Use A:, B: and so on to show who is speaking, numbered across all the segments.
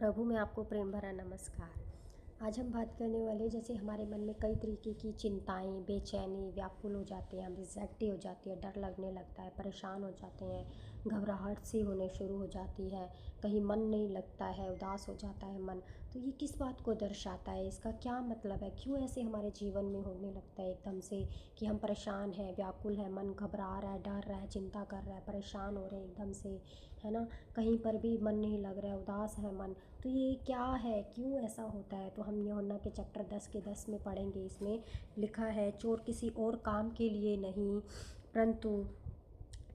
A: प्रभु में आपको प्रेम भरा नमस्कार। आज हम बात करने वाले जैसे हमारे मन में कई तरीके की चिंताएं, बेचैनी, व्याकुल हो जाते हैं, हम एंग्जाइटी हो जाती है, डर लगने लगता है, परेशान हो जाते हैं, घबराहट सी होने शुरू हो जाती है, कहीं मन नहीं लगता है, उदास हो जाता है मन। तो ये किस बात को दर्शाता है? इसका क्या मतलब है? क्यों ऐसे हमारे जीवन में होने लगता है एकदम से कि हम परेशान हैं, व्याकुल हैं, मन घबरा रहा है, डर रहा है, चिंता कर रहा है, परेशान हो रहे हैं एकदम से, है ना? कहीं पर भी मन नहीं लग रहा है, उदास है मन। तो ये क्या है, क्यों ऐसा होता है? तो हम यूहन्ना के चैप्टर 10 के 10 में पढ़ेंगे। इसमें लिखा है, चोर किसी और काम के लिए नहीं, परंतु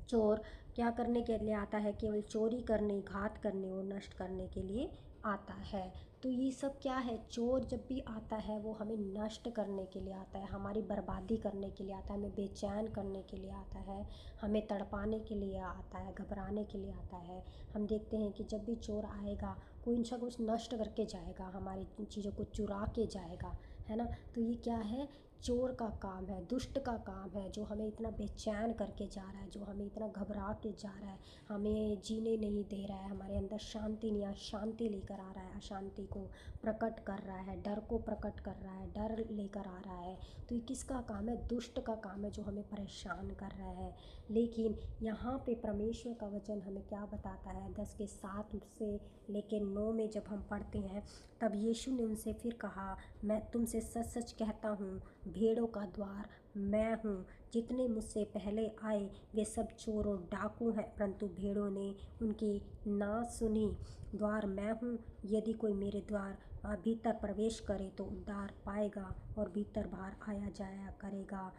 A: चोर क्या करने के लिए आता है? केवल चोरी करने, घात करने और नष्ट करने के लिए आता है। तो ये सब क्या है? चोर जब भी आता है वो हमें नष्ट करने के लिए आता है, हमारी बर्बादी करने के लिए आता है, हमें बेचैन करने के लिए आता है, हमें तड़पाने के लिए आता है, घबराने के लिए आता है। हम देखते हैं कि जब भी चोर आएगा कुछ ना कुछ नष्ट करके जाएगा, हमारी चीज़ों को चुरा के जाएगा, है ना? तो ये क्या है? चोर का काम है, दुष्ट का काम है, जो हमें इतना बेचैन करके जा रहा है, जो हमें इतना घबरा के जा रहा है, हमें जीने नहीं दे रहा है, हमारे अंदर शांति नहीं, अशांति लेकर आ रहा है, अशांति को प्रकट कर रहा है, डर को प्रकट कर रहा है, डर लेकर आ रहा है। तो ये किसका काम है? दुष्ट का काम है, जो हमें परेशान कर रहा है। लेकिन यहाँ पे परमेश्वर का वचन हमें क्या बताता है? 10 के 7 से लेकर 9 में जब हम पढ़ते हैं, तब यीशु ने उनसे फिर कहा, मैं तुमसे सच सच कहता हूँ, भेड़ों का द्वार मैं हूँ। जितने मुझसे पहले आए वे सब चोर और डाकू हैं, परंतु भेड़ों ने उनकी ना सुनी। द्वार मैं हूँ, यदि कोई मेरे द्वार भीतर प्रवेश करे तो उद्धार पाएगा और भीतर बाहर आया जाया करेगा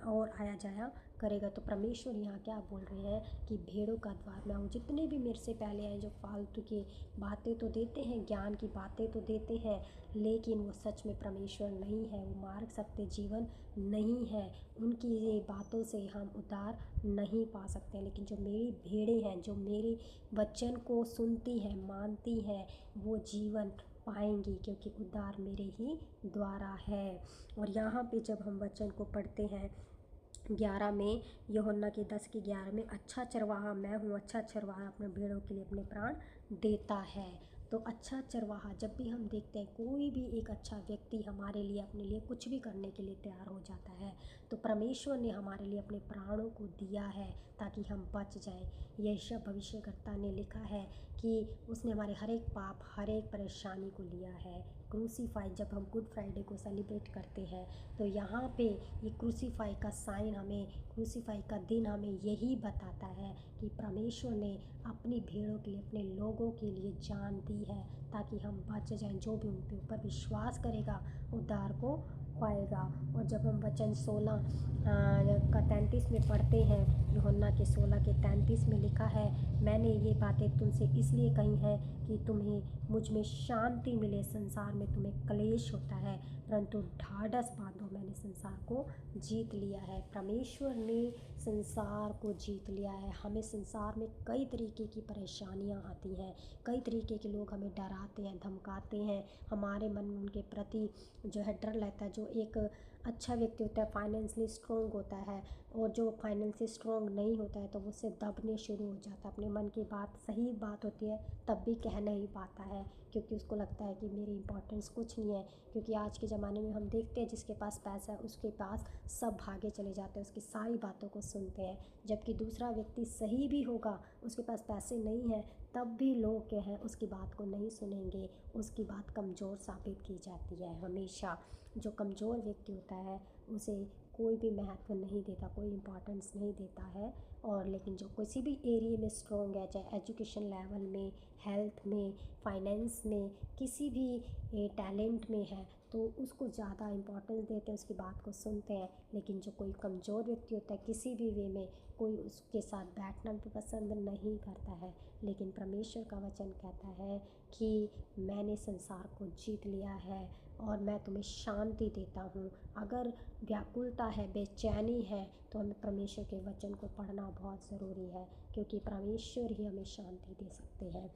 A: और आया जाया करेगा। तो परमेश्वर यहाँ क्या बोल रहे हैं कि भेड़ों का द्वार मैं हूँ। जितने भी मेरे से पहले आए जो फालतू की बातें तो देते हैं, ज्ञान की बातें तो देते हैं, लेकिन वो सच में परमेश्वर नहीं है, वो मार्ग सत्य जीवन नहीं है। उनकी ये बातों से हम उद्धार नहीं पा सकते। लेकिन जो मेरी भेड़ें हैं, जो मेरे वचन को सुनती हैं, मानती हैं, वो जीवन पाएंगी, क्योंकि उद्धार मेरे ही द्वारा है। और यहाँ पे जब हम वचन को पढ़ते हैं 11 में, यूहन्ना के 10 के 11 में, अच्छा चरवाहा मैं हूँ, अच्छा चरवाहा अपने भेड़ों के लिए अपने प्राण देता है। तो अच्छा चरवाहा, जब भी हम देखते हैं कोई भी एक अच्छा व्यक्ति हमारे लिए, अपने लिए कुछ भी करने के लिए तैयार हो जाता है, तो परमेश्वर ने हमारे लिए अपने प्राणों को दिया है ताकि हम बच जाएं। यशायाह भविष्यवक्ता ने लिखा है कि उसने हमारे हर एक पाप, हर एक परेशानी को लिया है। क्रूसीफाई, जब हम गुड फ्राइडे को सेलिब्रेट करते हैं, तो यहाँ पे ये क्रूसीफाई का साइन हमें, क्रूसीफाई का दिन हमें यही बताता है कि परमेश्वर ने अपनी भेड़ों के लिए, अपने लोगों के लिए जान दी है ताकि हम बच जाएं। जो भी उनके ऊपर विश्वास करेगा उद्धार को पाएगा। और जब हम वचन 16 का 33 में पढ़ते हैं, यूहन्ना के 16 के 33 में लिखा है, मैंने ये बातें तुमसे इसलिए कही हैं कि तुम्हें मुझ में शांति मिले। संसार में तुम्हें क्लेश होता है, परंतु ढाढ़स बांधो, मैंने संसार को जीत लिया है। परमेश्वर ने संसार को जीत लिया है। हमें संसार में कई तरीके की परेशानियां आती हैं, कई तरीके के लोग हमें डराते हैं, धमकाते हैं, हमारे मन में उनके प्रति जो है डर रहता है। जो एक अच्छा व्यक्ति होता है, फाइनेंशियली स्ट्रॉन्ग होता है, और जो फाइनेंशियली स्ट्रॉन्ग नहीं होता है तो वो उससे दबने शुरू हो जाता है। अपने मन की बात, सही बात होती है, तब भी कह नहीं पाता है, क्योंकि उसको लगता है कि मेरी इंपॉर्टेंस कुछ नहीं है। क्योंकि आज के ज़माने में हम देखते हैं जिसके पास पैसा है उसके पास सब भागे चले जाते हैं, उसकी सारी बातों को सुनते हैं। जबकि दूसरा व्यक्ति सही भी होगा, उसके पास पैसे नहीं हैं, तब भी लोग क्या हैं उसकी बात को नहीं सुनेंगे, उसकी बात कमज़ोर साबित की जाती है। हमेशा जो कमज़ोर व्यक्ति होता है उसे कोई भी महत्व नहीं देता, कोई इम्पोर्टेंस नहीं देता है। और लेकिन जो किसी भी एरिया में स्ट्रॉन्ग है, चाहे एजुकेशन लेवल में, हेल्थ में, फाइनेंस में, किसी भी टैलेंट में है, तो उसको ज़्यादा इम्पोर्टेंस देते हैं, उसकी बात को सुनते हैं। लेकिन जो कोई कमज़ोर व्यक्ति होता है, किसी भी वे में कोई उसके साथ बैठना भी पसंद नहीं करता है। लेकिन परमेश्वर का वचन कहता है कि मैंने संसार को जीत लिया है और मैं तुम्हें शांति देता हूँ। अगर व्याकुलता है, बेचैनी है, तो हमें परमेश्वर के वचन को पढ़ना बहुत ज़रूरी है, क्योंकि परमेश्वर ही हमें शांति दे सकते हैं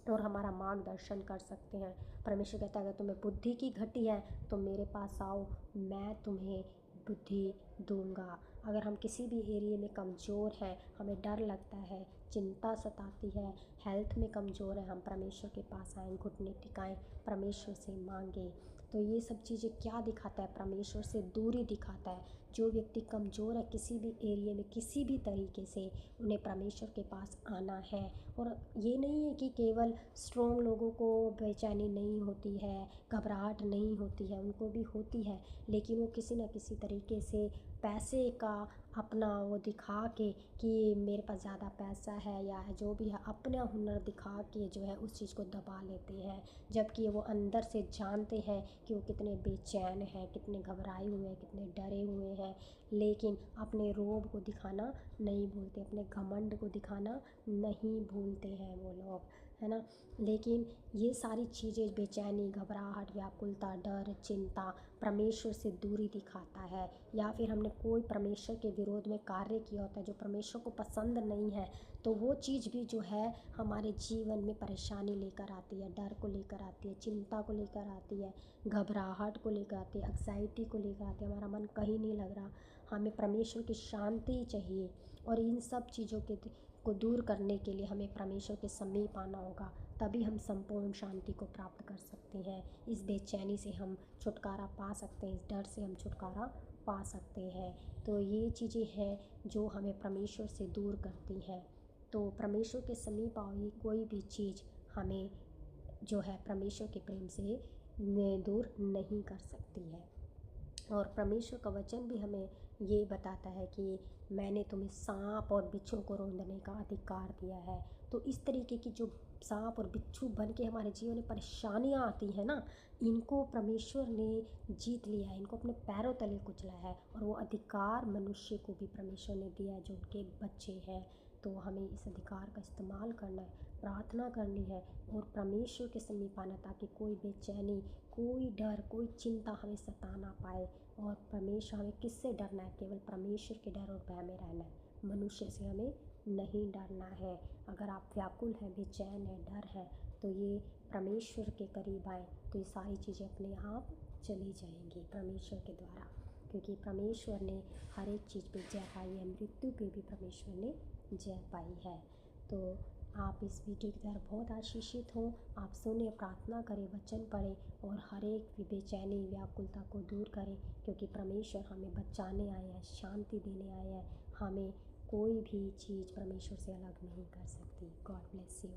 A: और हमारा मार्गदर्शन कर सकते हैं। परमेश्वर कहता है, अगर तुम्हें बुद्धि की घटी है तो मेरे पास आओ, मैं तुम्हें बुद्धि दूंगा। अगर हम किसी भी एरिया में कमज़ोर हैं, हमें डर लगता है, चिंता सताती है, हेल्थ में कमज़ोर है, हम परमेश्वर के पास आएँ, घुटने टिकाएँ, परमेश्वर से मांगे। तो ये सब चीज़ें क्या दिखाता है? परमेश्वर से दूरी दिखाता है। जो व्यक्ति कमज़ोर है किसी भी एरिया में, किसी भी तरीके से, उन्हें परमेश्वर के पास आना है। और ये नहीं है कि केवल स्ट्रॉन्ग लोगों को बेचैनी नहीं होती है, घबराहट नहीं होती है, उनको भी होती है, लेकिन वो किसी न किसी तरीके से पैसे का अपना वो दिखा के कि मेरे पास ज़्यादा पैसा है या जो भी है, अपना हुनर दिखा के जो है उस चीज़ को दबा लेते हैं। जबकि वो अंदर से जानते हैं कि वो कितने बेचैन हैं, कितने घबराए हुए हैं, कितने डरे हुए हैं, लेकिन अपने रोब को दिखाना नहीं भूलते, अपने घमंड को दिखाना नहीं भूलते हैं वो लोग, है ना। लेकिन ये सारी चीज़ें, बेचैनी, घबराहट, व्याकुलता, डर, चिंता, परमेश्वर से दूरी दिखाता है। या फिर हमने कोई परमेश्वर के विरोध में कार्य किया होता है जो परमेश्वर को पसंद नहीं है, तो वो चीज़ भी जो है हमारे जीवन में परेशानी लेकर आती है, डर को लेकर आती है, चिंता को लेकर आती है, घबराहट को लेकर आती है, एंग्जाइटी को लेकर आती है, हमारा मन कहीं नहीं लग रहा, हमें परमेश्वर की शांति चाहिए। और इन सब चीज़ों को दूर करने के लिए हमें परमेश्वर के समीप आना होगा, तभी हम संपूर्ण शांति को प्राप्त कर सकते हैं। इस बेचैनी से हम छुटकारा पा सकते हैं, इस डर से हम छुटकारा पा सकते हैं। तो ये चीज़ें हैं जो हमें परमेश्वर से दूर करती हैं। तो परमेश्वर के समीप आओ, ये कोई भी चीज़ हमें जो है परमेश्वर के प्रेम से दूर नहीं कर सकती है। और परमेश्वर का वचन भी हमें ये बताता है कि मैंने तुम्हें सांप और बिच्छू को रौंदने का अधिकार दिया है। तो इस तरीके की जो सांप और बिच्छू बन के हमारे जीवन में परेशानियाँ आती हैं ना, इनको परमेश्वर ने जीत लिया है, इनको अपने पैरों तले कुचला है। और वो अधिकार मनुष्य को भी परमेश्वर ने दिया है जो उनके बच्चे हैं। तो हमें इस अधिकार का इस्तेमाल करना है, प्रार्थना करनी है और परमेश्वर के समीप आना, ताकि कोई बेचैनी, कोई डर, कोई चिंता हमें सता ना पाए। और परमेश्वर, हमें किससे डरना है? केवल परमेश्वर के डर और भय में रहना है, मनुष्य से हमें नहीं डरना है। अगर आप व्याकुल हैं, बेचैन हैं, डर है, तो ये परमेश्वर के करीब आए तो ये सारी चीज़ें अपने आप चली जाएंगी परमेश्वर के द्वारा, क्योंकि परमेश्वर ने हर एक चीज़ पे जय पाई है, मृत्यु पे भी परमेश्वर ने जय पाई है। तो आप इस वीडियो के द्वारा बहुत आशीषित हों। आप सुने, प्रार्थना करें, वचन पढ़ें और हर एक बेचैनी, व्याकुलता को दूर करें, क्योंकि परमेश्वर हमें बचाने आए हैं, शांति देने आए हैं। हमें कोई भी चीज़ परमेश्वर से अलग नहीं कर सकती। God bless you.